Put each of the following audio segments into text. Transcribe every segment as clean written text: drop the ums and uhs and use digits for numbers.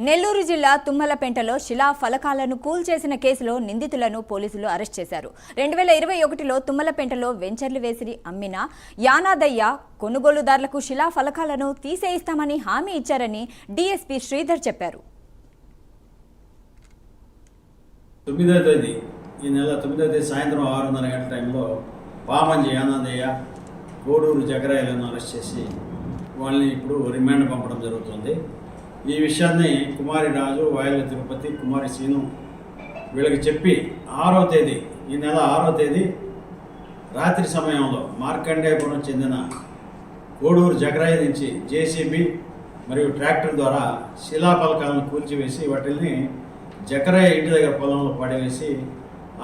నెల్లూరు జిల్లా తుమ్మలపెంటలో శిలా ఫలకాలను కూల్చేసిన కేసులో నిందితులను పోలీసులు అరెస్ట్ చేశారు. 2021లో తుమ్మలపెంటలో వెంచర్లు వేసి అమ్మిన యానాదయ్య కొనుగోలుదారులకు శిలా ఫలకాలను తీసేయిస్తామని హామీ ఇచ్చారని డీఎస్పీ శ్రీధర్ చెప్పారు. 9వ తేదీ ఈ నెల 9వ తేదీ సాయంత్రం 6:30 గంటల టైంలో పామంజి యానాదయ్య కోడూరు జగరాయలను అరెస్ట్ చేసి వాళ్ళని ఇప్పుడు రిమాండ్ పంపడం జరుగుతుంది. ఈ విషయాన్ని కుమారి రాజు, వాయల తిరుపతి, కుమారి సీను వీళ్ళకి చెప్పి 6వ తేదీ ఈ నెల 6వ తేదీ రాత్రి సమయంలో మార్కండేయపురం చెందిన కోడూరు జగరాయ నుంచి జేసీబీ మరియు ట్రాక్టర్ ద్వారా శిలాఫలకాలను కూల్చివేసి వాటిని జకరాయ ఇంటి దగ్గర పొలంలో పడవేసి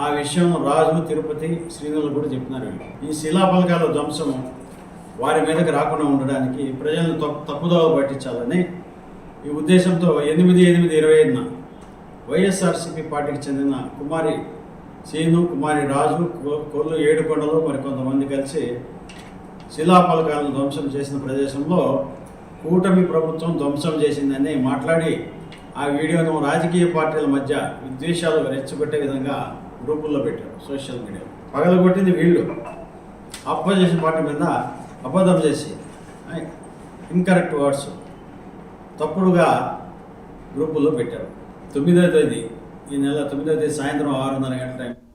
ఆ విషయం రాజు, తిరుపతి, శ్రీనులు కూడా చెప్తున్నారు. ఈ శిలాఫలకాల ధ్వంసం వారి మీదకి రాకుండా ఉండడానికి ప్రజలను తప్పుదోవ పట్టించాలని ఈ ఉద్దేశంతో 8/8/25న వైఎస్ఆర్సీపీ పార్టీకి చెందిన కుమారి సీను, కుమారి రాజు, కొల్లు ఏడుకొండలు మరికొంతమంది కలిసి శిలాఫలకాలను ధ్వంసం చేసిన ప్రదేశంలో కూటమి ప్రభుత్వం ధ్వంసం చేసిందని మాట్లాడి ఆ వీడియోను రాజకీయ పార్టీల మధ్య విద్వేషాలు రెచ్చగొట్టే విధంగా గ్రూపుల్లో పెట్టారు. సోషల్ మీడియా పగలగొట్టింది వీళ్ళు. అపోజిషన్ పార్టీ మీద అబద్ధం చేసి ఇన్కరెక్ట్ వర్డ్స్ తప్పుడుగా గ్రూపుల్లో పెట్టారు. 9వ తేదీ ఈ నెల 9వ తేదీ సాయంత్రం 6:30 గంటల టైం